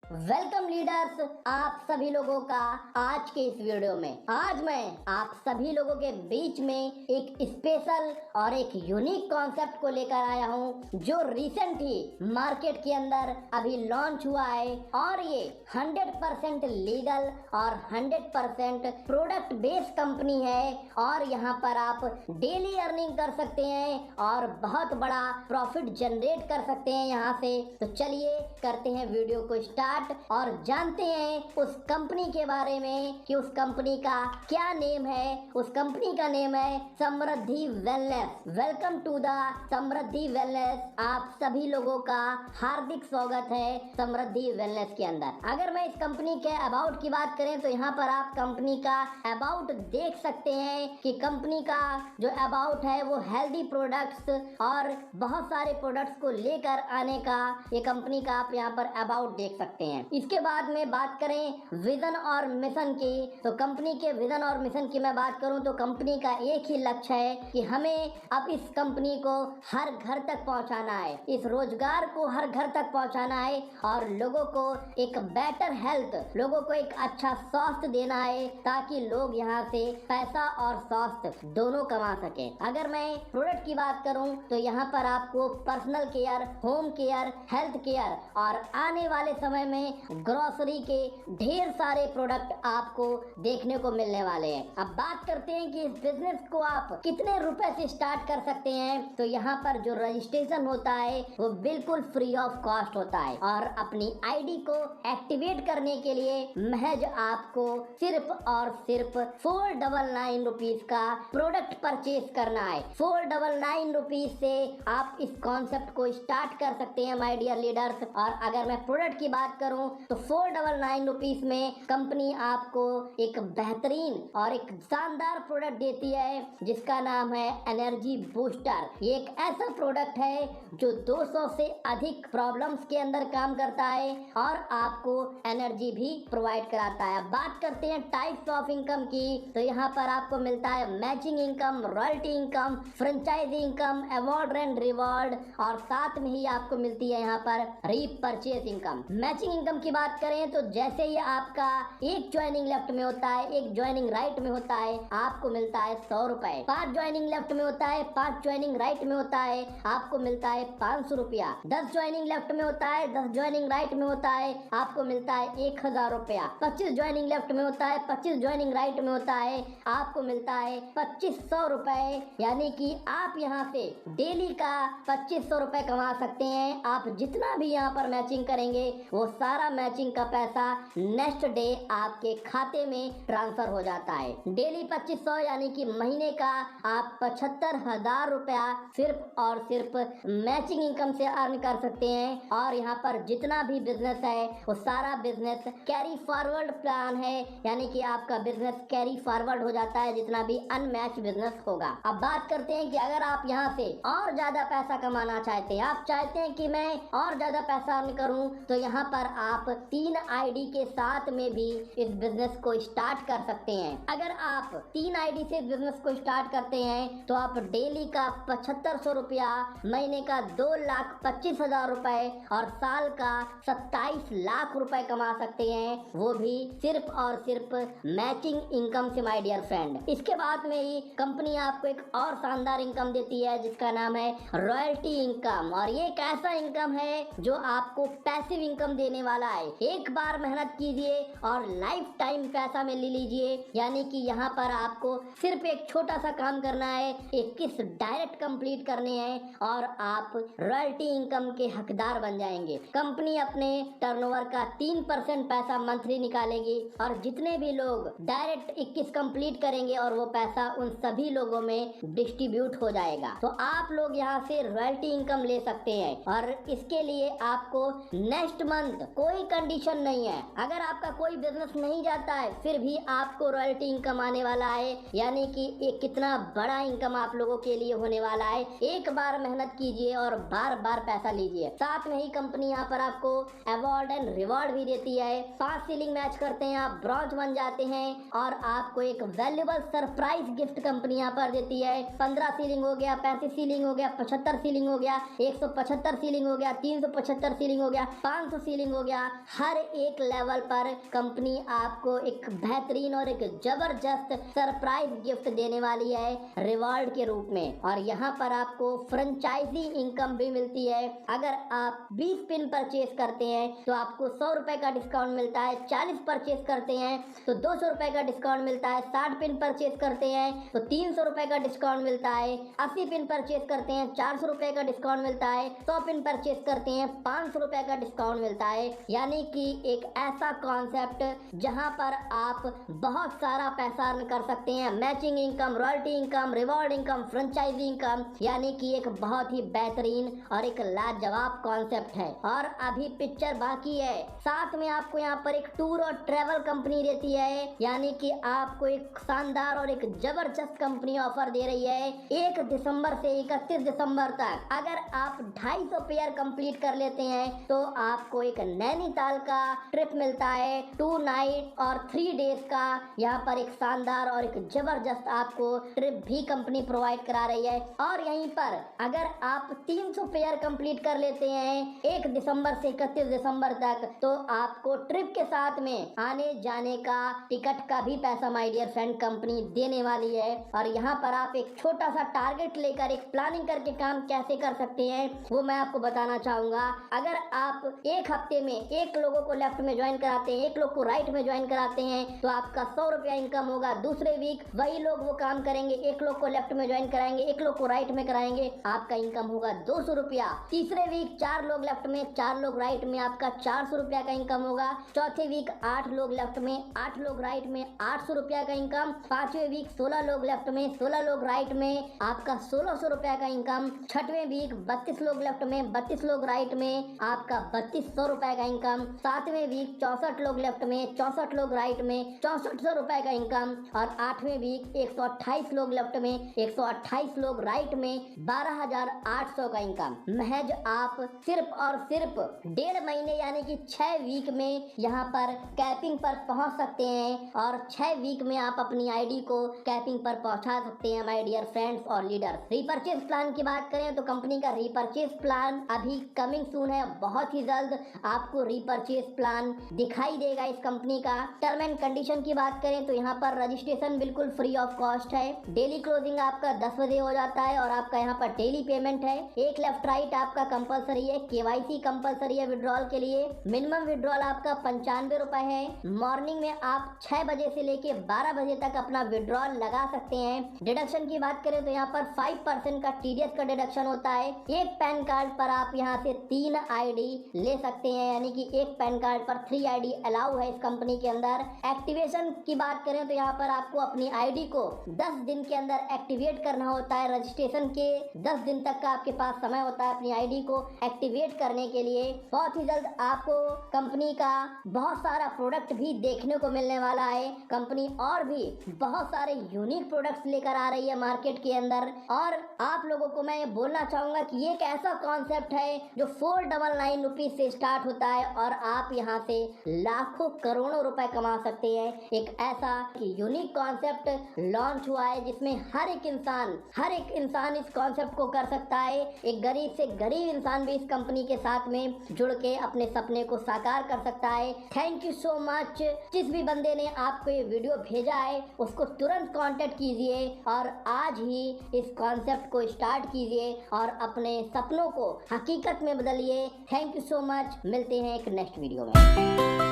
Welcome leaders, आप सभी लोगों का आज के इस वीडियो में आज मैं आप सभी लोगों के बीच में एक स्पेशल और एक यूनिक कॉन्सेप्ट को लेकर आया हूं जो रिसेंट ही मार्केट के अंदर अभी लॉन्च हुआ है और ये 100% लीगल और 100% प्रोडक्ट बेस्ड कंपनी है और यहाँ पर आप डेली अर्निंग कर सकते हैं और बहुत बड़ा प्रॉफिट जनरेट कर सकते हैं यहाँ से। तो चलिए करते हैं वीडियो को स्टार्ट और जानते हैं उस कंपनी के बारे में कि उस कंपनी का क्या नेम है। उस कंपनी का नेम है Samriddhi wellness. Welcome to the Samriddhi wellness. आप सभी लोगों का हार्दिक स्वागत है समृद्धि वेलनेस के अंदर। अगर मैं इस कंपनी के अबाउट की बात करें तो यहाँ पर आप कंपनी का अबाउट देख सकते हैं कि कंपनी का जो अबाउट है वो हेल्दी प्रोडक्ट्स और बहुत सारे प्रोडक्ट्स को लेकर आने का ये कंपनी का आप यहाँ पर अबाउट देख सकते हैं। इसके बाद में बात करें विजन और मिशन की, तो कंपनी के विजन और मिशन की मैं बात करूं तो कंपनी का एक ही लक्ष्य है कि हमें अब इस कंपनी को हर घर तक पहुंचाना है, इस रोजगार को हर घर तक पहुंचाना है और लोगों को एक बेटर हेल्थ, लोगों को एक अच्छा स्वास्थ्य देना है ताकि लोग यहाँ से पैसा और स्वास्थ्य दोनों कमा सके। अगर मैं प्रोडक्ट की बात करूं तो यहाँ पर आपको personal care, home care, health care और आने वाले समय में ग्रोसरी के ढेर सारे प्रोडक्ट आपको देखने को मिलने वाले हैं। अब बात करते हैं कि इस बिजनेस को आप कितने रुपए से स्टार्ट कर सकते हैं। तो यहाँ पर जो रजिस्ट्रेशन होता है वो बिल्कुल फ्री ऑफ कॉस्ट होता है और अपनी आईडी को एक्टिवेट करने के लिए महज आपको सिर्फ और सिर्फ 499 रुपीज का प्रोडक्ट परचेज करना है। 499 रुपीज से आप इस कॉन्सेप्ट को स्टार्ट कर सकते हैं माय डियर लीडर्स। और अगर मैं प्रोडक्ट की बात करूं तो 499 रुपीज में कंपनी आपको एक बेहतरीन और एक शानदार प्रोडक्ट देती है जिसका नाम है एनर्जी बूस्टर। ये एक ऐसा प्रोडक्ट है जो 200 से अधिक प्रॉब्लम्स के अंदर काम करता है और आपको एनर्जी भी प्रोवाइड कराता है। बात करते हैं टाइप्स ऑफ इनकम की, तो यहाँ पर आपको मिलता है matching income, royalty income, franchise income, award and reward और साथ में ही आपको मिलती है यहाँ पर रीपरचेज इनकम। मैचिंग इनकम की बात करें तो जैसे ही आपका एक ज्वाइनिंग लेफ्ट में होता है, एक ज्वाइनिंग राइट में होता है, आपको मिलता है 100 रुपए। 5 ज्वाइनिंग लेफ्ट में होता है, 5 ज्वाइनिंग राइट में होता है, आपको मिलता है 500 रुपया। 10 ज्वाइनिंग लेफ्ट में होता है, 10 ज्वाइनिंग राइट में होता है, आपको मिलता है 1000 रुपया। 25 ज्वाइनिंग लेफ्ट में होता है, 25 ज्वाइनिंग राइट में होता है, आपको मिलता है 2500 रुपए। यानी कि आप यहाँ से डेली का 2500 रुपए कमा सकते हैं। आप जितना भी यहाँ पर मैचिंग करेंगे वो सारा मैचिंग का पैसा नेक्स्ट डे आपके खाते में ट्रांसफर हो जाता है। डेली 2500 यानी कि महीने का आप 75,000 रुपया सिर्फ और सिर्फ मैचिंग इनकम से अर्न कर सकते हैं। और यहाँ पर जितना भी बिजनेस है वो सारा बिजनेस कैरी फॉरवर्ड प्लान है, यानी कि आपका बिजनेस कैरी फॉरवर्ड हो जाता है जितना भी अनमैच बिजनेस होगा। अब बात करते हैं कि अगर आप यहाँ से और ज्यादा पैसा कमाना चाहते हैं, आप चाहते हैं कि मैं और ज्यादा पैसा अर्न करूं, तो यहाँ पर आप 3 आईडी के साथ में भी इस बिजनेस को स्टार्ट कर सकते हैं। अगर आप 3 आईडी से बिजनेस को स्टार्ट करते हैं तो आप डेली का 7500 रुपया, महीने का 2,25,000 रुपए और साल का 27 लाख रुपए कमा सकते हैं, वो भी सिर्फ और सिर्फ मैचिंग इनकम से माय डियर फ्रेंड। इसके बाद में ही कंपनी आपको एक और शानदार इनकम देती है जिसका नाम है रॉयल्टी इनकम। और ये एक ऐसा इनकम है जो आपको पैसिव इनकम देने वाला है। एक बार मेहनत कीजिए और लाइफ टाइम पैसा में ले लीजिए, यानी कि यहाँ पर आपको सिर्फ एक छोटा सा काम करना है, 21 डायरेक्ट कंप्लीट करने हैं और आप रॉयल्टी इनकम के हकदार बन जाएंगे। कंपनी अपने टर्नओवर का 3% पैसा मंथली निकालेगी और जितने भी लोग डायरेक्ट 21 कंप्लीट करेंगे और वो पैसा उन सभी लोगों में डिस्ट्रीब्यूट हो जाएगा। तो आप लोग यहाँ से रॉयल्टी इनकम ले सकते हैं और इसके लिए आपको नेक्स्ट मंथ कोई कंडीशन नहीं है। अगर आपका कोई बिजनेस नहीं जाता है फिर भी आपको रॉयल्टी इनकम आने वाला है, यानी कि एक कितना बड़ा इनकम आप लोगों के लिए होने वाला है। एक बार मेहनत कीजिए और बार बार पैसा लीजिए। साथ में ही कंपनी यहाँ पर आपको अवार्ड एंड रिवॉर्ड भी देती है। 5 सीलिंग मैच करते हैं, आप ब्रॉन्ज बन जाते हैं और आपको एक वैल्यूएबल सरप्राइज गिफ्ट कंपनी यहाँ पर देती है। 15 सीलिंग हो गया, 35 सीलिंग हो गया, 75 सीलिंग हो गया, 175 सीलिंग हो गया, 375 सीलिंग हो गया, 500 सीलिंग हो गया। हर एक लेवल पर कंपनी आपको एक बेहतरीन और एक जबरदस्त सरप्राइज गिफ्ट देने वाली है रिवॉर्ड के रूप में। और यहाँ पर आपको फ्रेंचाइजी इनकम भी मिलती है। अगर आप 20 पिन परचेज करते हैं तो आपको 100 रुपए का डिस्काउंट मिलता है। 40 परचेज करते हैं तो 200 रुपए का डिस्काउंट मिलता है। 60 पिन परचेज करते हैं तो 300 रुपए का डिस्काउंट मिलता है। 80 पिन परचेज करते हैं 400 रुपए का डिस्काउंट मिलता है। 100 पिन परचेज करते हैं 500 रुपए का डिस्काउंट मिलता है। यानी कि एक ऐसा कॉन्सेप्ट जहां पर आप बहुत सारा पैसा अर्न कर सकते हैं। Matching income, royalty income, reward income, franchise income, यानी कि एक बहुत ही बेहतरीन और एक लाजवाब कॉन्सेप्ट है। और अभी पिक्चर बाकी है। साथ में आपको यहाँ पर एक टूर और ट्रेवल कंपनी देती है, यानी कि आपको एक शानदार और एक जबरदस्त कंपनी ऑफर दे रही है 1 दिसंबर से 31 दिसंबर तक। अगर आप 250 पेयर कंप्लीट कर लेते हैं तो आपको एक नैनीताल का ट्रिप मिलता है 2 नाइट और 3 डेज का। यहाँ पर एक शानदार और एक जबरदस्त आपको ट्रिप भी कंपनी प्रोवाइड करा रही है। और यहीं पर अगर आप 300 पेयर कंप्लीट कर लेते हैं 1 दिसंबर से 31 दिसंबर तक तो आपको ट्रिप के साथ में आने जाने का टिकट का भी पैसा माय डियर फ्रेंड कंपनी देने वाली है। और यहाँ पर आप एक छोटा सा टारगेट लेकर एक प्लानिंग करके काम कैसे कर सकते हैं वो मैं आपको बताना चाहूंगा। अगर आप एक हफ्ते में 1 लोगों को लेफ्ट में ज्वाइन कराते हैं, 1 लोग को राइट में ज्वाइन कराते हैं तो आपका 100 रुपया इनकम होगा। दूसरे वीक वही लोग वो काम करेंगे, 1 लोग को लेफ्ट में ज्वाइन कराएंगे, 1 लोग को राइट में कराएंगे, आपका इनकम होगा 200 रुपया। तीसरे वीक 4 लोग लेफ्ट में 4 लोग राइट में, आपका 400 रुपया का इनकम होगा। चौथे वीक 8 लोग लेफ्ट में 8 लोग राइट में, 800 रुपया का इनकम। पांचवें वीक 16 लोग लेफ्ट में 16 लोग राइट में, आपका 1600 रुपया का इनकम। छठवें वीक 32 लोग लेफ्ट में 32 लोग राइट में, आपका 3200 रुपए का इनकम। सातवें वीक 64 लोग लेफ्ट में 64 लोग राइट में, 6400 रुपए का इनकम। और 8वें वीक 128 लोग लेफ्ट में 128 लोग राइट में, 12,800 का इनकम। महज आप सिर्फ और सिर्फ 1.5 महीने यानी कि 6 वीक में यहाँ पर कैपिंग पर पहुंच सकते हैं। और 6 वीक में आप अपनी आईडी को कैपिंग पर पहुंचा सकते हैं माय डियर फ्रेंड्स और लीडर्स। रीपरचेज प्लान की बात करें तो कंपनी का रीपरचेज प्लान अभी कमिंग सून है। बहुत ही जल्द आपको रीपरचेज प्लान दिखाई देगा इस कंपनी का। टर्म एंड कंडीशन की बात करें तो यहाँ पर रजिस्ट्रेशन बिल्कुल फ्री ऑफ कॉस्ट है। डेली क्लोजिंग आपका 10 बजे हो जाता है और आपका यहाँ पर डेली पेमेंट है। एक लेफ्ट राइट आपका कंपलसरी है। केवाईसी कंपलसरी है विड्रॉल के लिए। मिनिमम विड्रॉल आपका 95 रुपए है। मॉर्निंग में आप 6 बजे से लेके 12 बजे तक अपना विड्रॉल लगा सकते हैं। डिडक्शन की बात करें तो यहाँ पर 5% का टीडीएस का डिडक्शन होता है। एक पैन कार्ड पर आप यहाँ से 3 आईडी ले सकते हैं, यानी कि एक पैन कार्ड पर 3 आईडी अलाउ है इस कंपनी के अंदर। एक्टिवेशन की बात करें तो यहाँ पर आपको अपनी आईडी को 10 दिन के अंदर एक्टिवेट करना होता है। रजिस्ट्रेशन के 10 दिन तक का आपके पास समय होता है अपनी आईडी को एक्टिवेट करने के लिए। बहुत ही जल्द आपको कंपनी का बहुत सारा प्रोडक्ट भी देखने को मिलने वाला है। कंपनी और भी बहुत सारे यूनिक प्रोडक्ट्स लेकर आ रही है मार्केट के अंदर। और आप लोगों को मैं ये बोलना चाहूंगा कि ये एक ऐसा कॉन्सेप्ट है जो 499 रुपीज से स्टार्ट होता है और आप यहाँ से लाखों करोड़ों रुपए कमा सकते हैं। एक ऐसा यूनिक कॉन्सेप्ट लॉन्च हुआ है जिसमें हर एक इंसान इस कॉन्सेप्ट को कर सकता है। एक गरीब से गरीब इंसान भी इस कंपनी के साथ में जुड़ के अपने सपने को साकार कर सकता है। Thank you so much. जिस भी बंदे ने आपको ये वीडियो भेजा है उसको तुरंत कांटेक्ट कीजिए और आज ही इस कॉन्सेप्ट को स्टार्ट कीजिए और अपने सपनों को हकीकत में बदलिए। Thank you so much. मिलते हैं एक नेक्स्ट वीडियो में।